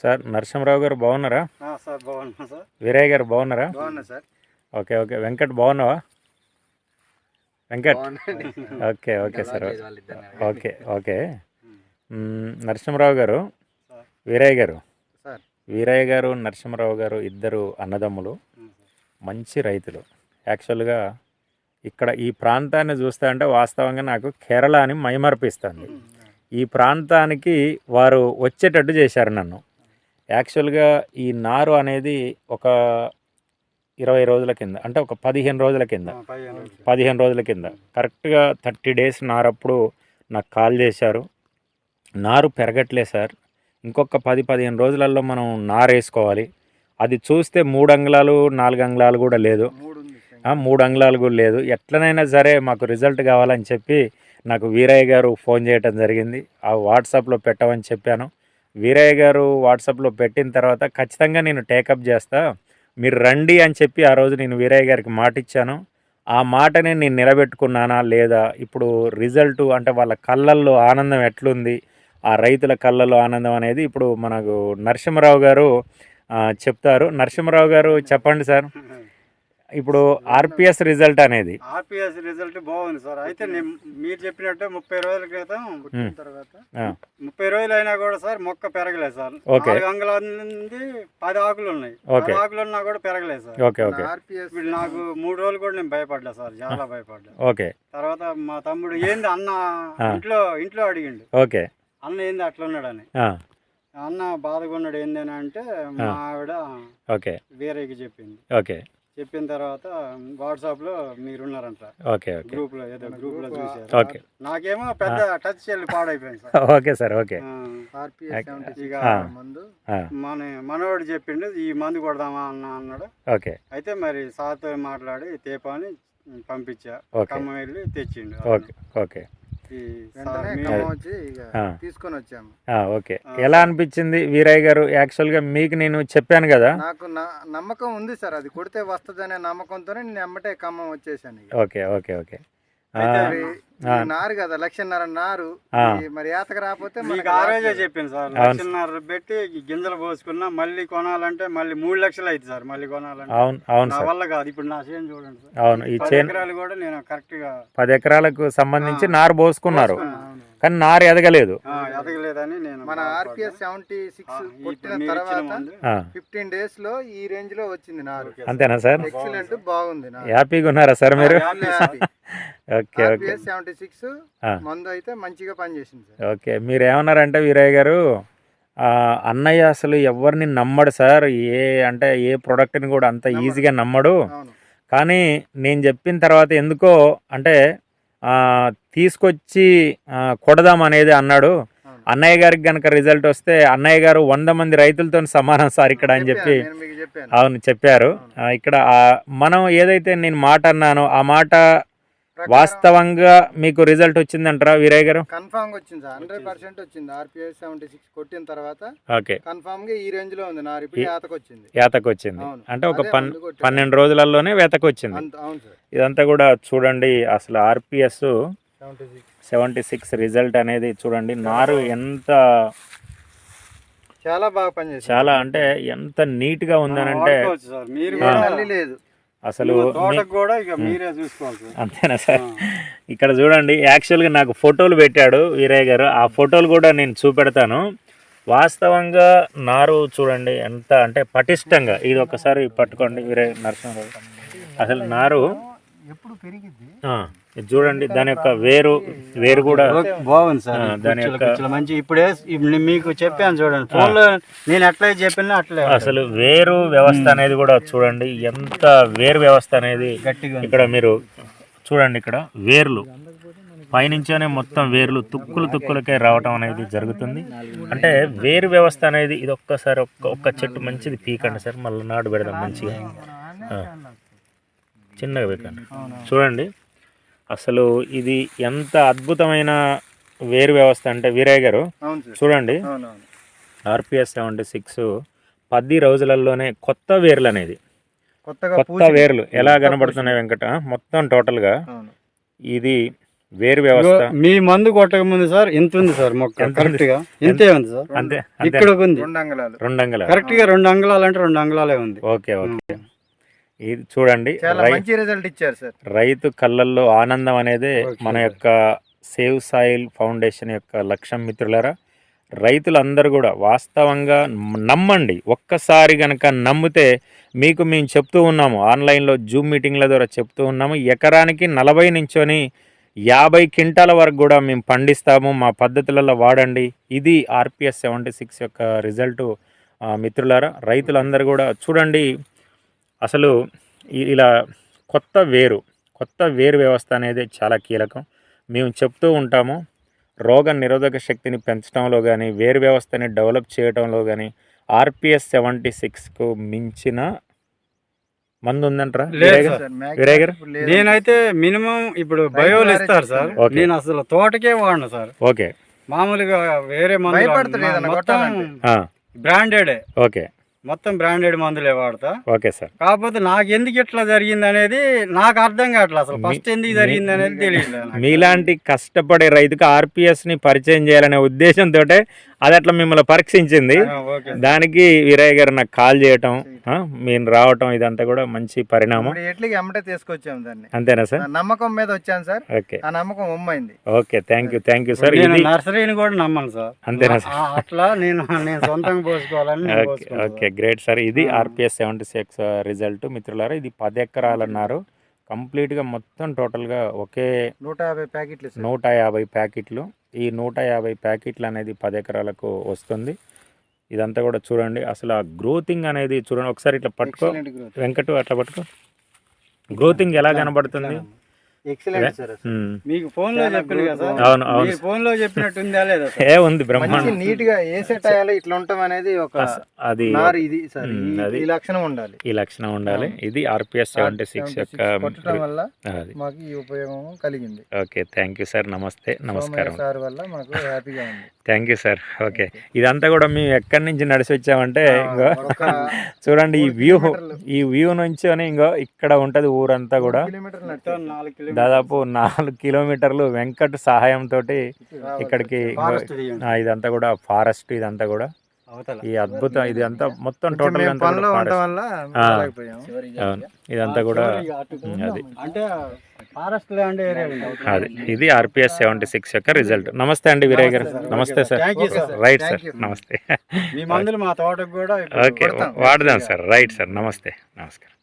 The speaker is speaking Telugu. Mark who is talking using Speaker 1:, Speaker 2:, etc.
Speaker 1: సార్ నరసింహరావు గారు బాగున్నారా?
Speaker 2: సార్ బాగున్నా సార్.
Speaker 1: వీరయ్య గారు బాగున్నారా?
Speaker 2: బాగున్నా సార్.
Speaker 1: Okay okay. వెంకట్ బాగున్నావా? Venkat okay okay sir. Okay okay. Narasimharao garu, Veerayya గారు,
Speaker 2: సార్
Speaker 1: వీరయ్య గారు నరసింహరావు గారు ఇద్దరు అన్నదమ్ములు, మంచి రైతులు. యాక్చువల్గా ఇక్కడ ఈ ప్రాంతాన్ని చూస్తా అంటే వాస్తవంగా నాకు కేరళ అని మైమర్పిస్తుంది. ఈ ప్రాంతానికి వారు వచ్చేటట్టు చేశారు నన్ను. యాక్చువల్గా ఈ నారు అనేది ఒక 20 రోజుల కింద, అంటే ఒక 15 రోజుల కింద, 15 రోజుల కింద కరెక్ట్గా 30 డేస్ నారప్పుడు నాకు కాల్ చేశారు. నారు పెరగట్లేదు సార్, ఇంకొక 10-15 రోజులలో మనం నారు వేసుకోవాలి. అది చూస్తే 3 అంగుళాలు 4 అంగుళాలు కూడా లేదు, 3 అంగుళాలు కూడా లేదు. ఎట్లనైనా సరే మాకు రిజల్ట్ కావాలని చెప్పి నాకు వీరయ్య గారు ఫోన్ చేయటం జరిగింది. ఆ వాట్సాప్లో పెట్టమని చెప్పాను. వీరయ్య గారు వాట్సాప్లో పెట్టిన తర్వాత ఖచ్చితంగా నేను టేకప్ చేస్తా, మీరు రండి అని చెప్పి ఆ రోజు నేను వీరయ్య గారికి మాట ఇచ్చాను. ఆ మాటని నేను నిలబెట్టుకున్నానా లేదా? ఇప్పుడు రిజల్ట్ అంటే వాళ్ళ కళ్ళల్లో ఆనందం ఎట్లుంది, ఆ రైతుల కళ్ళల్లో ఆనందం అనేది ఇప్పుడు మనకు నరసింహరావు గారు చెప్తారు. నరసింహరావు గారు చెప్పండి సార్. ఇప్పుడు ఆర్పిఎస్ రిజల్ట్ అనేది
Speaker 2: ఆర్పిఎస్ రిజల్ట్ బాగుంది సార్. అయితే మీరు చెప్పినట్టు 30 రోజుల క్రితం పుట్టిన తర్వాత 30 రోజులు అయినా కూడా సార్ మొక్క పెరగలేదు సార్. 4 అంగుళాల నుండి 10 ఆకులు ఉన్నాయి. 10 ఆకులు ఉన్నా కూడా పెరగలేదు సార్.
Speaker 1: Okay okay.
Speaker 2: ఇప్పుడు నాకు 3 రోజులు కూడా నేను భయపడ్డా సార్, చాలా భయపడ్డా.
Speaker 1: ఓకే.
Speaker 2: తర్వాత మా తమ్ముడు ఏంది అన్న ఇంట్లో అడిగిండు,
Speaker 1: ఓకే
Speaker 2: అన్న ఏంది అట్లా ఉన్నాడని. అన్న బాధగా ఉన్నాడు ఏందని అంటే మా ఆవిడ
Speaker 1: ఓకే
Speaker 2: వేరేకి చెప్పింది.
Speaker 1: ఓకే.
Speaker 2: చెప్పిన తర్వాత వాట్సాప్ లో మీరున్నారంట,
Speaker 1: ఓకే ఓకే,
Speaker 2: గ్రూప్ లో ఏదో గ్రూప్ లో చూసారు.
Speaker 1: ఓకే.
Speaker 2: నాకేమో పెద్ద టచ్ సెల్ పాడైపోయింది సార్.
Speaker 1: Okay sir. ఓకే.
Speaker 2: ఇక మనోడు చెప్పిండు ఈ మందు కొడదామా అన్నాడు.
Speaker 1: ఓకే.
Speaker 2: అయితే మరి సార్తో మాట్లాడి తేపాని పంపించా, ఖమ్మం వెళ్ళి తెచ్చిండు.
Speaker 1: Okay okay.
Speaker 2: తీసుకొని వచ్చాము.
Speaker 1: ఓకే. ఎలా అనిపించింది వీరయ్య గారు? యాక్చువల్గా మీకు నేను చెప్పాను కదా,
Speaker 2: నాకు నమ్మకం ఉంది సార్, అది కొడితే వస్తుందనే నమ్మకంతోనే నేను ఎమ్మటే ఖమ్మం వచ్చేసాను.
Speaker 1: Okay okay okay.
Speaker 2: నారు కదా, 1,00,000 నారు, మరి ఏతకు రాకపోతే మీకు ఆ రోజే చెప్పింది సార్. 1,00,000 పెట్టి గింజలు పోసుకున్నా మళ్ళీ కొనాలంటే మళ్ళీ 3 లక్షలు అవుతుంది సార్. మళ్ళీ కొనాలంటే
Speaker 1: అవును అవును
Speaker 2: నా వల్ల కాదు. ఇప్పుడు నా చేను చూడండి సార్.
Speaker 1: అవును, ఈ
Speaker 2: 10 ఎకరాలు కూడా నేను కరెక్ట్ గా
Speaker 1: 10 ఎకరాలకు సంబంధించి నారు పోసుకున్నారు, కానీ నారు ఎదగలేదు.
Speaker 2: ఎదగలేదని నేను మన ఆర్పిఎస్ 76 కొట్టిన తర్వాత 15 డేస్ లో ఈ రేంజ్ లో వచ్చింది నారు.
Speaker 1: అంతేనా సార్?
Speaker 2: ఎక్సలెంట్, బాగుంది.
Speaker 1: హ్యాపీగా ఉన్నారా సార్ మీరు? Okay okay.
Speaker 2: 76 మందు అయితే మంచిగా పనిచేసింది సార్.
Speaker 1: ఓకే. మీరు ఏమన్నారంటే వీరయ్య గారు, అన్నయ్య అసలు ఎవరిని నమ్మడు సార్, ఏ ప్రోడక్ట్ని కూడా అంత ఈజీగా నమ్మడు, కానీ నేను చెప్పిన తర్వాత ఎందుకో అంటే తీసుకొచ్చి కొడదాం అనేది అన్నాడు. అన్నయ్య గారికి కనుక రిజల్ట్ వస్తే అన్నయ్య గారు 100 మంది రైతులతో సమానం సార్ ఇక్కడ అని చెప్పి అవును చెప్పారు. ఇక్కడ మనం ఏదైతే నేను మాట అన్నానో ఆ మాట వాస్తవంగా మీకు రిజల్ట్ వచ్చిందంటారా వీరయ్య గారు?
Speaker 2: కన్ఫామ్ వచ్చింది సార్, 100% వచ్చింది. ఆర్పిఎస్ 76 కొట్టిన తర్వాత
Speaker 1: ఓకే
Speaker 2: కన్ఫామ్ గా ఈ రేంజ్ లో ఉంది నారు. ఇప్పుడు
Speaker 1: ఏతకు వచ్చింది అంటే ఒక 12 రోజులలోనే వేతకు వచ్చింది.
Speaker 2: అవును సార్.
Speaker 1: ఇదంతా కూడా చూడండి, అసలు ఆర్పిఎస్ 76 రిజల్ట్ అనేది చూడండి. నారు ఎంత
Speaker 2: చాలా బాగా పనిచేస్తుంది,
Speaker 1: చాలా అంటే ఎంత నీట్ గా ఉందనంటే అసలు అంతేనా సార్? ఇక్కడ చూడండి, యాక్చువల్గా నాకు ఫోటోలు పెట్టాడు వీరయ్య గారు, ఆ ఫోటోలు కూడా నేను చూపెడతాను. వాస్తవంగా నారు చూడండి ఎంత అంటే పటిష్టంగా. ఇది ఒకసారి పట్టుకోండి వీరయ్య నరసింహరావు. అసలు నారు
Speaker 2: ఎప్పుడు పెరిగింది
Speaker 1: చూడండి, దాని యొక్క వేరు కూడా
Speaker 2: బాగుంది సార్. దాని యొక్క మంచి ఇప్పుడే మీకు చెప్పాను చూడండి, ఫోన్ లో నేను ఎట్లా చెప్పినా అట్లే.
Speaker 1: అసలు వేరు వ్యవస్థ అనేది కూడా చూడండి, ఎంత వేరు వ్యవస్థ అనేది ఇక్కడ మీరు చూడండి. ఇక్కడ వేర్లు పైనుంచే మొత్తం వేర్లు తుక్కులకే రావటం అనేది జరుగుతుంది. అంటే వేరు వ్యవస్థ అనేది ఇది ఒక్కసారి ఒక్క చెట్టు మంచిది పీకండి సార్, మళ్ళీ నాటు పెడదాం మంచిగా, చిన్నగా పీకండి. చూడండి అసలు ఇది ఎంత అద్భుతమైన వేరు వ్యవస్థ అంటే వీరయ్య గారు చూడండి. ఆర్పిఎస్ 76 10 రోజులలోనే కొత్త వేర్లు అనేది, కొత్త వేర్లు ఎలా కనబడుతున్నాయి వెంకట మొత్తం టోటల్గా. ఇది వేరు వ్యవస్థ
Speaker 2: మీ మందు కొట్టక ముందు సార్ ఇంత ఉంది సార్ మొక్క
Speaker 1: ఎంత ఉంది?
Speaker 2: కరెక్ట్ గా ఇంతే ఉంది సార్.
Speaker 1: అంతే అంతే
Speaker 2: ఇక్కడ ఉంది
Speaker 1: 2 అంగుళాలు.
Speaker 2: కరెక్ట్ గా 2 అంగుళాలు అంటే 2 అంగుళాలే ఉంది.
Speaker 1: Okay okay. ఇది చూడండి,
Speaker 3: మంచి రిజల్ట్ ఇచ్చారు సార్.
Speaker 1: రైతు కళ్ళల్లో ఆనందం అనేది మన యొక్క సేవ్ సాయిల్ ఫౌండేషన్ యొక్క లక్ష్యం మిత్రులారా. రైతులందరూ కూడా వాస్తవంగా నమ్మండి. ఒక్కసారి కనుక నమ్మితే మీకు మేము చెప్తూ ఉన్నాము, ఆన్లైన్లో జూమ్ మీటింగ్ల ద్వారా చెప్తూ ఉన్నాము, ఎకరానికి 40 నుంచొని 50 క్వింటాల వరకు కూడా మేము పండిస్తాము, మా పద్ధతులలో వాడండి. ఇది RPS 76 యొక్క రిజల్టు మిత్రులారా. రైతులందరూ కూడా చూడండి, అసలు ఇలా కొత్త వేరు వ్యవస్థ అనేది చాలా కీలకం. మేము చెప్తూ ఉంటాము, రోగ నిరోధక శక్తిని పెంచడంలో కానీ, వేరు వ్యవస్థని డెవలప్ చేయడంలో కానీ RPS 76కు మించిన మందు ఉందంటారా విరేగర్?
Speaker 2: నేనైతే మినిమం ఇప్పుడు బయోలు ఇస్తారు సార్, నేను అసలు తోటకే వాడను సార్.
Speaker 1: ఓకే,
Speaker 2: మామూలుగా వేరే మందు మొత్తం బ్రాండెడే.
Speaker 1: ఓకే,
Speaker 2: మొత్తం బ్రాండెడ్ మందులే వాడతా.
Speaker 1: Okay sir.
Speaker 2: కాకపోతే నాకు ఎందుకు ఇట్లా జరిగింది అనేది నాకు అర్థం కావట్లేదు. అసలు ఫస్ట్ ఎందుకు జరిగింది అనేది తెలియదు.
Speaker 1: మీలాంటి కష్టపడే రైతుకు RPSని పరిచయం చేయాలనే ఉద్దేశంతో అది అట్లా మిమ్మల్ని పరీక్షించింది. దానికి వీరయ్య గారు నాకు కాల్ చేయటం, మీరు రావటం, ఇదంతా కూడా మంచి పరిణామం.
Speaker 3: ఎట్లకి ఎమ్మటే తీసుకొచ్చాము దాన్ని.
Speaker 1: అంతేనా సార్?
Speaker 3: నమ్మకం మీద వచ్చాను సార్.
Speaker 1: ఓకే,
Speaker 3: ఆ నమ్మకం ఉమ్మైంది.
Speaker 1: Okay, thank you sir.
Speaker 2: నేను నర్సరీని కూడా నమ్మను సార్.
Speaker 1: అంతేనా సార్?
Speaker 2: అట్లా నేను సొంతంగా పోసుకోవాలని.
Speaker 1: Okay, great sir. ఇది RPS 76 రిజల్ట్ మిత్రులారా. ఇది 10 ఎకరాలు అన్నారు. కంప్లీట్గా మొత్తం టోటల్గా ఒకే
Speaker 3: 150 ప్యాకెట్లు.
Speaker 1: 150 ప్యాకెట్లు. ఈ 150 ప్యాకెట్లు అనేది 10 ఎకరాలకు వస్తుంది. ఇదంతా కూడా చూడండి, అసలు ఆ గ్రోతింగ్ అనేది చూడండి. ఒకసారి ఇట్లా పట్టుకో వెంకటు, అట్లా పట్టుకో. గ్రోతింగ్ ఎలా కనబడుతుంది?
Speaker 3: Excellent sir.
Speaker 2: మీకు ఫోన్ లో చెప్పాను కదా సార్.
Speaker 1: అవును అవును,
Speaker 2: ఫోన్ లో చెప్పినట్టు ఉందా లేదా?
Speaker 1: ఉంది బ్రహ్మాండం.
Speaker 3: నీట్ గా ఏ సెట్ అయ్యాలి, ఇట్లా ఉంటాం అనేది ఒక
Speaker 1: అది
Speaker 3: ఇది సార్. ఈ లక్షణం ఉండాలి,
Speaker 1: ఈ లక్షణం ఉండాలి. ఇది RPS 76 యొక్క
Speaker 3: కొట్టడం వల్ల మాకు ఈ ఉపయోగం కలిగింది.
Speaker 1: Okay, thank you sir. నమస్తే, నమస్కారం
Speaker 3: సార్ వల్ల మాకు హ్యాపీగా ఉంది.
Speaker 1: Thank you sir. ఓకే, ఇదంతా కూడా మేము ఎక్కడి నుంచి నడిచి వచ్చామంటే ఇంకో చూడండి, ఈ వ్యూ నుంచి ఇంకో ఇక్కడ ఉంటది ఊరంతా కూడా. దాదాపు 4 కిలోమీటర్లు వెంకట్ సహాయంతో ఇక్కడికి. ఇదంతా కూడా ఫారెస్ట్, ఇదంతా కూడా ఈ అద్భుతం. ఇది అంతా మొత్తం టోటల్ ఇదంతా కూడా అది. అది ఇది RPS 76 యొక్క రిజల్ట్. నమస్తే అండి వీరయ్య గారు. నమస్తే సార్. రైట్ సార్, నమస్తే.
Speaker 2: మీ మందులు మా తోటకు కూడా
Speaker 1: ఓకే, వాడదాం సార్. రైట్ సార్, నమస్తే, నమస్కారం.